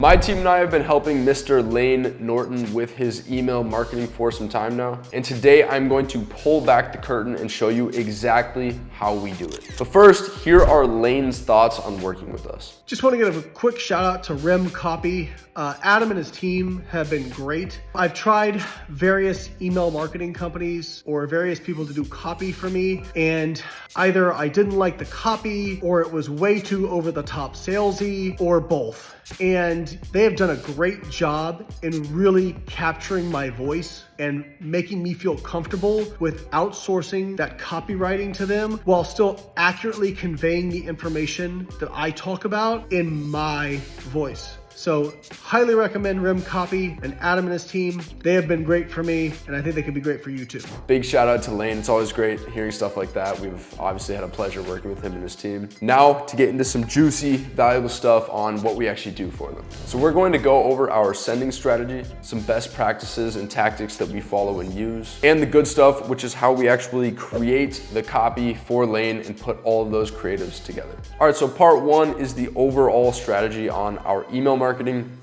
My team and I have been helping Mr. Layne Norton with his email marketing for some time now. And today I'm going to pull back the curtain and show you exactly how we do it. But first, here are Layne's thoughts on working with us. Just want to give a quick shout out to Rehm Copy. Adam and his team have been great. I've tried various email marketing companies or various people to do copy for me, and either I didn't like the copy or it was way too over the top salesy or both. And they have done a great job in really capturing my voice and making me feel comfortable with outsourcing that copywriting to them while still accurately conveying the information that I talk about in my voice. So highly recommend Rehm Copy and Adam and his team. They have been great for me, and I think they could be great for you too. Big shout out to Layne. It's always great hearing stuff like that. We've obviously had a pleasure working with him and his team. Now to get into some juicy, valuable stuff on what we actually do for them. So we're going to go over our sending strategy, some best practices and tactics that we follow and use, and the good stuff, which is how we actually create the copy for Layne and put all of those creatives together. All right, so part one is the overall strategy on our email marketing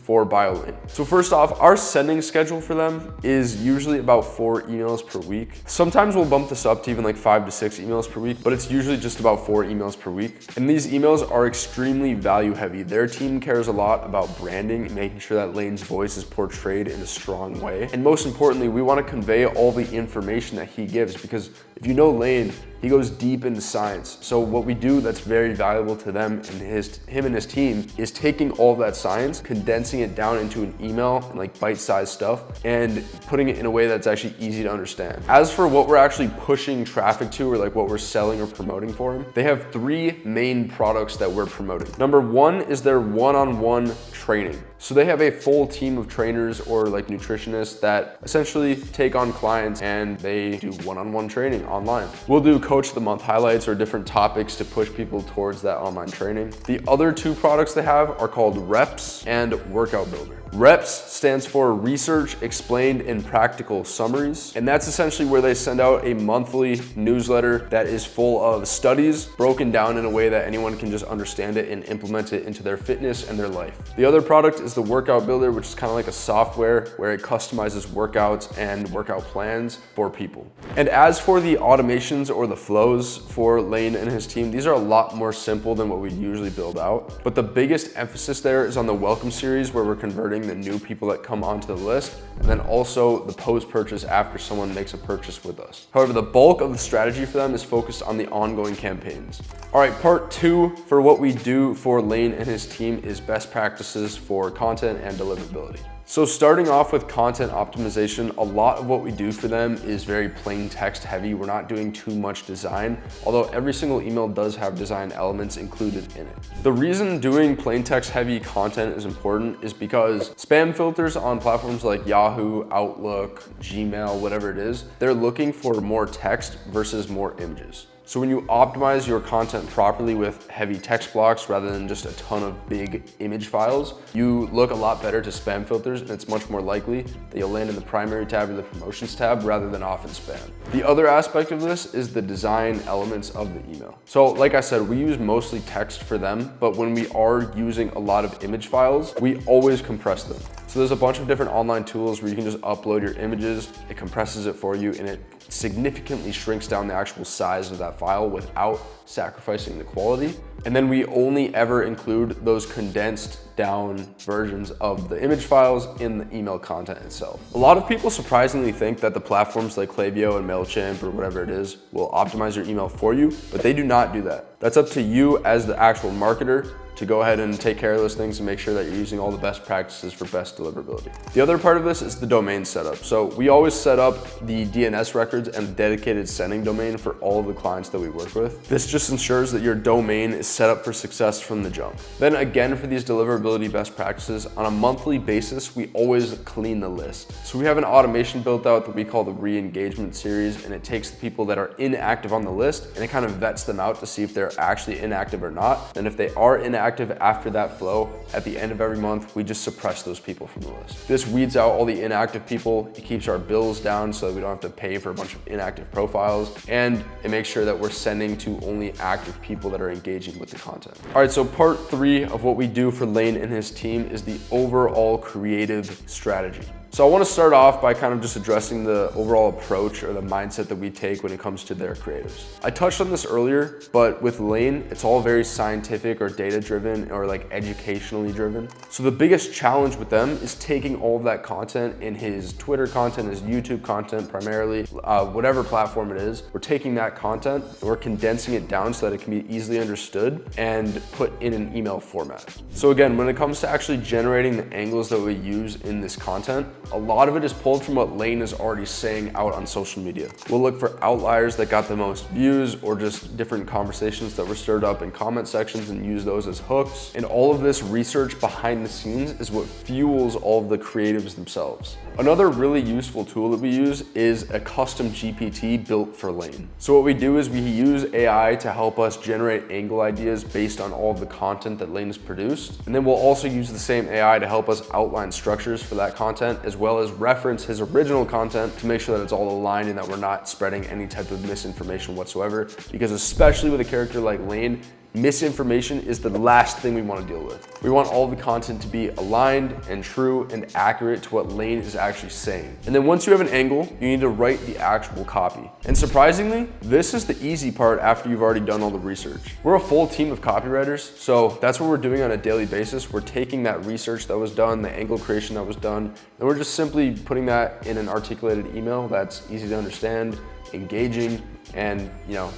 for BioLayne. So first off, our sending schedule for them is usually about 4 emails per week. Sometimes we'll bump this up to even like 5 to 6 emails per week, but it's usually just about 4 emails per week. And these emails are extremely value heavy. Their team cares a lot about branding and making sure that Layne's voice is portrayed in a strong way. And most importantly, we want to convey all the information that he gives, because if you know Layne, he goes deep into science. So what we do that's very valuable to them and him and his team is taking all of that science, condensing it down into an email and like bite-sized stuff, and putting it in a way that's actually easy to understand. As for what we're actually pushing traffic to, or like what we're selling or promoting for him, they have 3 main products that we're promoting. Number 1 is their one-on-one training. So they have a full team of trainers or like nutritionists that essentially take on clients and they do one-on-one training online. We'll do coach of the month highlights or different topics to push people towards that online training. The other 2 products they have are called Reps and Workout Builder. Reps stands for Research Explained in Practical Summaries, and that's essentially where they send out a monthly newsletter that is full of studies broken down in a way that anyone can just understand it and implement it into their fitness and their life. The other product is the Workout Builder, which is kind of like a software where it customizes workouts and workout plans for people. And as for the automations or the flows for Layne and his team, these are a lot more simple than what we usually build out. But the biggest emphasis there is on the welcome series, where we're converting the new people that come onto the list, and then also the post-purchase after someone makes a purchase with us. However, the bulk of the strategy for them is focused on the ongoing campaigns. All right, part 2 for what we do for Layne and his team is best practices for content and deliverability. So starting off with content optimization, a lot of what we do for them is very plain text heavy. We're not doing too much design, although every single email does have design elements included in it. The reason doing plain text heavy content is important is because spam filters on platforms like Yahoo, Outlook, Gmail, whatever it is, they're looking for more text versus more images. So when you optimize your content properly with heavy text blocks rather than just a ton of big image files, you look a lot better to spam filters, and it's much more likely that you'll land in the primary tab or the promotions tab rather than off in spam. The other aspect of this is the design elements of the email. So like I said, we use mostly text for them, but when we are using a lot of image files, we always compress them. So there's a bunch of different online tools where you can just upload your images, it compresses it for you, and it significantly shrinks down the actual size of that file without sacrificing the quality. And then we only ever include those condensed down versions of the image files in the email content itself. A lot of people surprisingly think that the platforms like Klaviyo and MailChimp or whatever it is will optimize your email for you, but they do not do that. That's up to you as the actual marketer to go ahead and take care of those things and make sure that you're using all the best practices for best deliverability. The other part of this is the domain setup. So we always set up the DNS records and dedicated sending domain for all of the clients that we work with. This just ensures that your domain is set up for success from the jump. Then again, for these deliverability best practices, on a monthly basis, we always clean the list. So we have an automation built out that we call the re-engagement series, and it takes the people that are inactive on the list and it kind of vets them out to see if they're actually inactive or not. And if they are inactive, inactive after that flow, at the end of every month, we just suppress those people from the list. This weeds out all the inactive people. It keeps our bills down so that we don't have to pay for a bunch of inactive profiles, and it makes sure that we're sending to only active people that are engaging with the content. All right, so part 3 of what we do for Layne and his team is the overall creative strategy. So I want to start off by kind of just addressing the overall approach or the mindset that we take when it comes to their creatives. I touched on this earlier, but with Layne, it's all very scientific or data driven or like educationally driven. So the biggest challenge with them is taking all of that content in his Twitter content, his YouTube content primarily, whatever platform it is, we're taking that content and we're condensing it down so that it can be easily understood and put in an email format. So again, when it comes to actually generating the angles that we use in this content, a lot of it is pulled from what Layne is already saying out on social media. We'll look for outliers that got the most views or just different conversations that were stirred up in comment sections and use those as hooks. And all of this research behind the scenes is what fuels all of the creatives themselves. Another really useful tool that we use is a custom GPT built for Layne. So what we do is we use AI to help us generate angle ideas based on all of the content that Layne has produced. And then we'll also use the same AI to help us outline structures for that content, as well as reference his original content to make sure that it's all aligned and that we're not spreading any type of misinformation whatsoever. Because especially with a character like Layne, misinformation is the last thing we want to deal with. We want all the content to be aligned and true and accurate to what Layne is actually saying. And then once you have an angle, you need to write the actual copy. And surprisingly, this is the easy part after you've already done all the research. We're a full team of copywriters, so that's what we're doing on a daily basis. We're taking that research that was done, the angle creation that was done, and we're just simply putting that in an articulated email that's easy to understand, engaging, and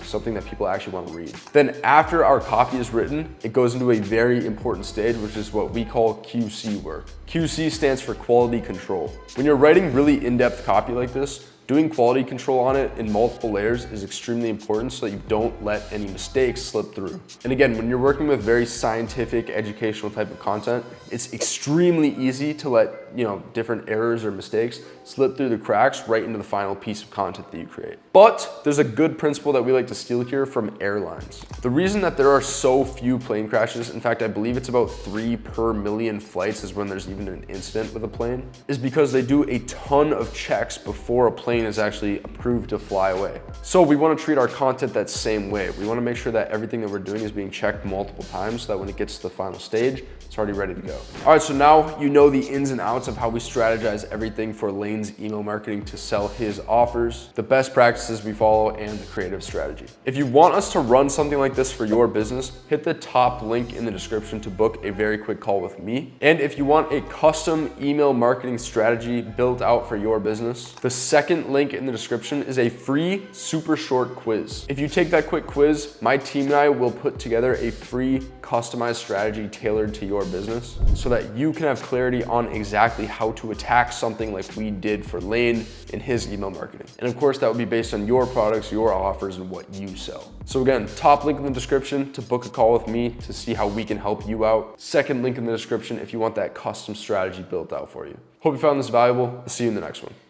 something that people actually want to read. Then after our copy is written, it goes into a very important stage, which is what we call QC work. QC stands for quality control. When you're writing really in-depth copy like this, doing quality control on it in multiple layers is extremely important so that you don't let any mistakes slip through. And again, when you're working with very scientific, educational type of content, it's extremely easy to let different errors or mistakes slip through the cracks right into the final piece of content that you create. But there's a good principle that we like to steal here from airlines. The reason that there are so few plane crashes, in fact, I believe it's about 3 per million flights is when there's even an incident with a plane, is because they do a ton of checks before a plane is actually approved to fly away. So we want to treat our content that same way. We want to make sure that everything that we're doing is being checked multiple times so that when it gets to the final stage, it's already ready to go. All right, so now you know the ins and outs of how we strategize everything for Layne's email marketing to sell his offers, the best practices we follow, and the creative strategy. If you want us to run something like this for your business, hit the top link in the description to book a very quick call with me. And if you want a custom email marketing strategy built out for your business, the second link in the description is a free, super short quiz. If you take that quick quiz, my team and I will put together a free customized strategy tailored to your business so that you can have clarity on exactly how to attack something like we did for Layne in his email marketing. And of course, that would be based on your products, your offers, and what you sell. So again, top link in the description to book a call with me to see how we can help you out. Second link in the description if you want that custom strategy built out for you. Hope you found this valuable. I'll see you in the next one.